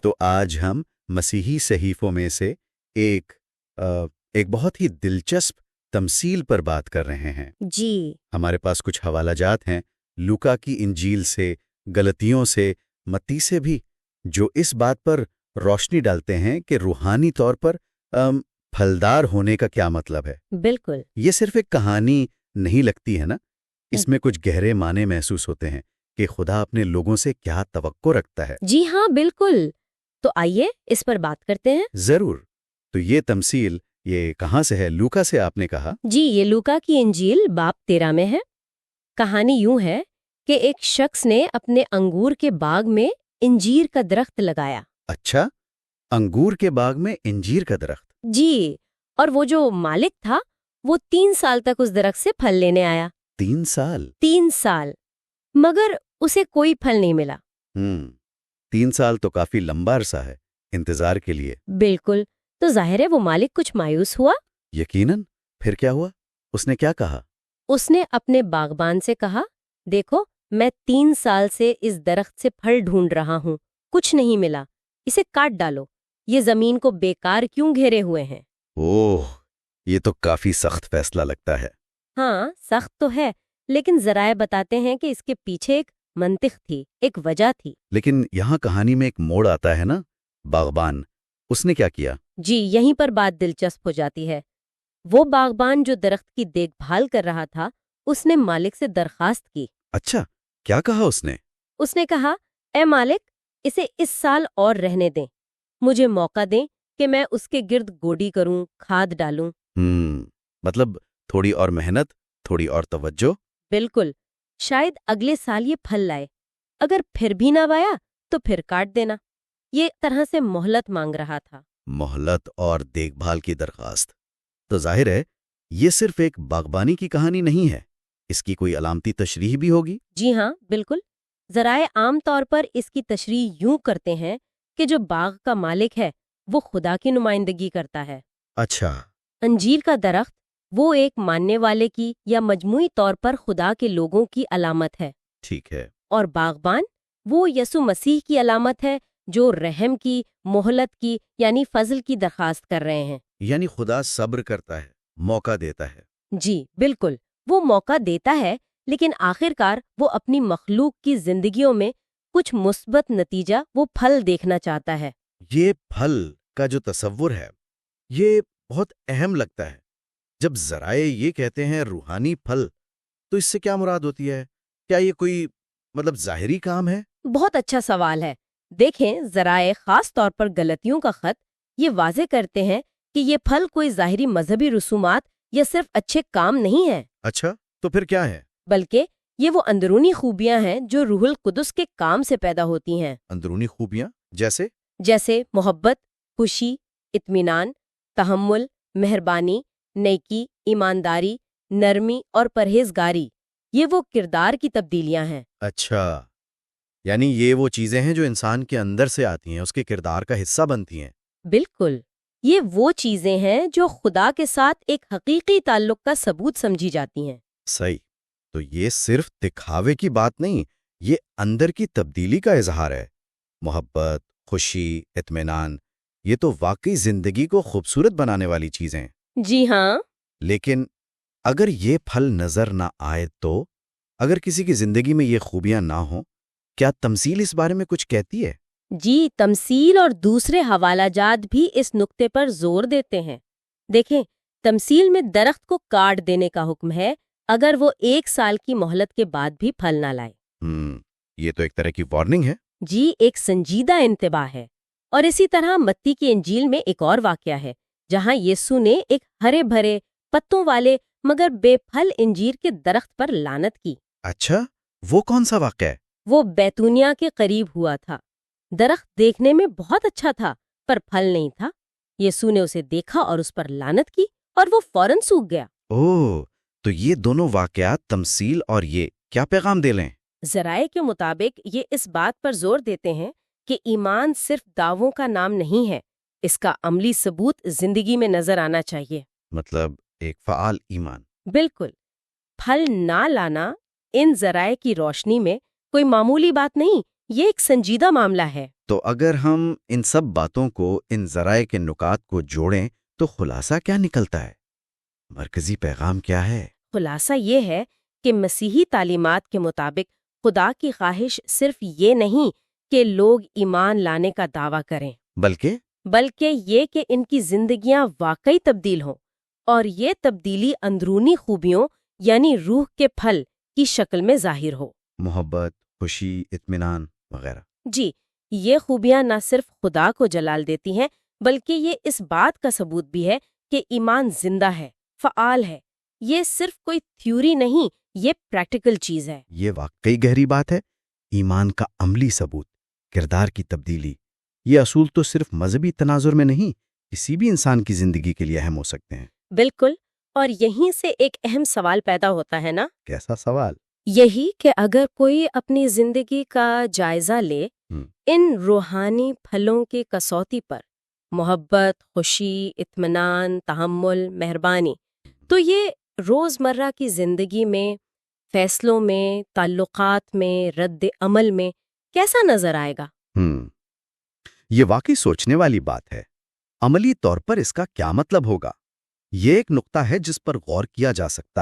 تو آج ہم مسیحی صحیفوں میں سے ایک ایک بہت ہی دلچسپ تمثیل پر بات کر رہے ہیں۔ جی ہمارے پاس کچھ حوالہ جات ہیں لوکا کی انجیل سے، غلطیوں سے، متی سے بھی، جو اس بات پر روشنی ڈالتے ہیں کہ روحانی طور پر پھلدار ہونے کا کیا مطلب ہے۔ بالکل۔ یہ صرف ایک کہانی نہیں لگتی ہے نا، اس میں کچھ گہرے معنی محسوس ہوتے ہیں کہ خدا اپنے لوگوں سے کیا توقع رکھتا ہے۔ جی ہاں بالکل، تو آئیے اس پر بات کرتے ہیں۔ ضرور۔ تو یہ تمثیل یہ کہاں سے ہے؟ لوکا سے آپ نے کہا؟ جی یہ لوکا کی انجیل باب 13 میں ہے۔ کہانی یوں ہے کہ ایک شخص نے اپنے انگور کے باغ میں انجیر کا درخت لگایا۔ اچھا، انگور کے باغ میں انجیر کا درخت؟ جی، اور وہ جو مالک تھا وہ 3 سال تک اس درخت سے پھل لینے آیا۔ 3 سال؟ 3 سال، مگر اسے کوئی پھل نہیں ملا۔ 3 سال تو کافی لمبا عرصہ ہے انتظار کے لیے۔ بالکل، تو ظاہر ہے وہ مالک کچھ مایوس ہوا۔ یقیناً۔ پھر کیا ہوا؟ اس نے کیا کہا؟ اس نے اپنے باغبان سے کہا، دیکھو میں 3 سال سے اس درخت سے پھل ڈھونڈ رہا ہوں، کچھ نہیں ملا، اسے کاٹ ڈالو، یہ زمین کو بیکار کیوں گھیرے ہوئے ہیں؟ اوہ، یہ تو کافی سخت فیصلہ لگتا ہے۔ ہاں سخت تو ہے، لیکن ذرائع بتاتے ہیں کہ اس کے پیچھے ایک منطق تھی، ایک وجہ تھی۔ لیکن یہاں کہانی میں ایک موڑ آتا ہے نا، باغبان اس نے کیا کیا؟ جی یہیں پر بات دلچسپ ہو جاتی ہے۔ وہ باغبان جو درخت کی دیکھ بھال کر رہا تھا، اس نے مالک سے درخواست کی۔ اچھا، کیا کہا اس نے؟ اس نے کہا، اے مالک، اسے اس سال اور رہنے دیں، مجھے موقع دیں کہ میں اس کے گرد گوڈی کروں، کھاد ڈالوں۔ مطلب تھوڑی اور محنت، تھوڑی اور توجہ۔ بالکل، شاید اگلے سال یہ پھل لائے، اگر پھر بھی نہ وایا تو پھر کاٹ دینا۔ یہ ایک طرح سے مہلت مانگ رہا تھا۔ مہلت اور دیکھ بھال کی درخواست، تو ظاہر ہے یہ صرف ایک باغبانی کی کہانی نہیں ہے، اس کی کوئی علامتی تشریح بھی ہوگی؟ جی ہاں بالکل، ذرائع عام طور پر اس کی تشریح یوں کرتے ہیں کہ جو باغ کا مالک ہے وہ خدا کی نمائندگی کرتا ہے۔ اچھا۔ انجیر کا درخت وہ ایک ماننے والے کی یا مجموعی طور پر خدا کے لوگوں کی علامت ہے۔ ٹھیک ہے۔ اور باغبان وہ یسوع مسیح کی علامت ہے جو رحم کی، مہلت کی یعنی فضل کی درخواست کر رہے ہیں۔ یعنی خدا صبر کرتا ہے، موقع دیتا ہے۔ جی بالکل، وہ موقع دیتا ہے، لیکن آخرکار وہ اپنی مخلوق کی زندگیوں میں کچھ مثبت نتیجہ، وہ پھل دیکھنا چاہتا ہے۔ یہ پھل کا جو تصور ہے یہ بہت اہم لگتا ہے۔ جب ذرائع یہ کہتے ہیں روحانی پھل، تو اس سے کیا مراد ہوتی ہے؟ کیا یہ کوئی ظاہری کام ہے؟ بہت اچھا سوال ہے۔ دیکھیں، ذرائع خاص طور پر غلطیوں کا خط یہ واضح کرتے ہیں کہ یہ پھل کوئی ظاہری مذہبی رسومات یا صرف اچھے کام نہیں ہیں۔ اچھا، تو پھر کیا ہے؟ بلکہ یہ وہ اندرونی خوبیاں ہیں جو روح القدس کے کام سے پیدا ہوتی ہیں۔ اندرونی خوبیاں جیسے محبت، خوشی، اطمینان، تحمل، مہربانی، نیکی، ایمانداری، نرمی اور پرہیزگاری، یہ وہ کردار کی تبدیلیاں ہیں۔ اچھا، یعنی یہ وہ چیزیں ہیں جو انسان کے اندر سے آتی ہیں، اس کے کردار کا حصہ بنتی ہیں۔ بالکل، یہ وہ چیزیں ہیں جو خدا کے ساتھ ایک حقیقی تعلق کا ثبوت سمجھی جاتی ہیں۔ صحیح، تو یہ صرف دکھاوے کی بات نہیں، یہ اندر کی تبدیلی کا اظہار ہے۔ محبت، خوشی، اطمینان، یہ تو واقعی زندگی کو خوبصورت بنانے والی چیزیں ہیں۔ جی ہاں۔ لیکن اگر یہ پھل نظر نہ آئے تو؟ اگر کسی کی زندگی میں یہ خوبیاں نہ ہوں، کیا تمثیل اس بارے میں کچھ کہتی ہے؟ جی، تمثیل اور دوسرے حوالہ جات بھی اس نقطے پر زور دیتے ہیں۔ دیکھیں، تمثیل میں درخت کو کاٹ دینے کا حکم ہے اگر وہ 1 سال کی مہلت کے بعد بھی پھل نہ لائے۔ یہ تو ایک طرح کی وارننگ ہے۔ جی، ایک سنجیدہ انتباہ ہے۔ اور اسی طرح متی کی انجیل میں ایک اور واقعہ ہے جہاں یسوع نے ایک ہرے بھرے پتوں والے مگر بے پھل انجیر کے درخت پر لعنت کی۔ اچھا، وہ کون سا واقعہ ہے؟ وہ بیتونیا کے قریب ہوا تھا۔ درخت دیکھنے میں بہت اچھا تھا پر پھل نہیں تھا۔ یسوع نے اسے دیکھا اور اس پر لعنت کی اور وہ فوراً سوکھ گیا۔ اوہ، تو یہ دونوں واقعات تمثیل اور یہ کیا پیغام دے لیں؟ ذرائع کے مطابق یہ اس بات پر زور دیتے ہیں کہ ایمان صرف دعووں کا نام نہیں ہے، اس کا عملی ثبوت زندگی میں نظر آنا چاہیے۔ مطلب ایک فعال ایمان۔ بالکل، پھل نہ لانا ان ذرائع کی روشنی میں کوئی معمولی بات نہیں، یہ ایک سنجیدہ معاملہ ہے۔ تو اگر ہم ان سب باتوں کو، ان ذرائع کے نکات کو جوڑیں تو خلاصہ کیا نکلتا ہے؟ مرکزی پیغام کیا ہے؟ خلاصہ یہ ہے کہ مسیحی تعلیمات کے مطابق خدا کی خواہش صرف یہ نہیں کہ لوگ ایمان لانے کا دعویٰ کریں، بلکہ یہ کہ ان کی زندگیاں واقعی تبدیل ہوں، اور یہ تبدیلی اندرونی خوبیوں یعنی روح کے پھل کی شکل میں ظاہر ہو۔ محبت، خوشی، اطمینان وغیرہ۔ جی، یہ خوبیاں نہ صرف خدا کو جلال دیتی ہیں، بلکہ یہ اس بات کا ثبوت بھی ہے کہ ایمان زندہ ہے، فعال ہے۔ یہ صرف کوئی تھیوری نہیں، یہ پریکٹیکل چیز ہے۔ یہ واقعی گہری بات ہے۔ ایمان کا عملی ثبوت، کردار کی تبدیلی، یہ اصول تو صرف مذہبی تناظر میں نہیں، کسی بھی انسان کی زندگی کے لیے اہم ہو سکتے ہیں۔ بالکل، اور یہیں سے ایک اہم سوال پیدا ہوتا ہے نا؟ کیسا سوال؟ یہی کہ اگر کوئی اپنی زندگی کا جائزہ لے، ان روحانی پھلوں کی کسوٹی پر، محبت، خوشی، اطمینان، تحمل، مہربانی، تو یہ روزمرہ کی زندگی میں، فیصلوں میں، تعلقات میں، رد عمل میں کیسا نظر آئے گا؟ یہ واقعی سوچنے والی بات ہے۔ عملی طور پر اس کا کیا مطلب ہوگا؟ یہ ایک نقطہ ہے جس پر غور کیا جا سکتا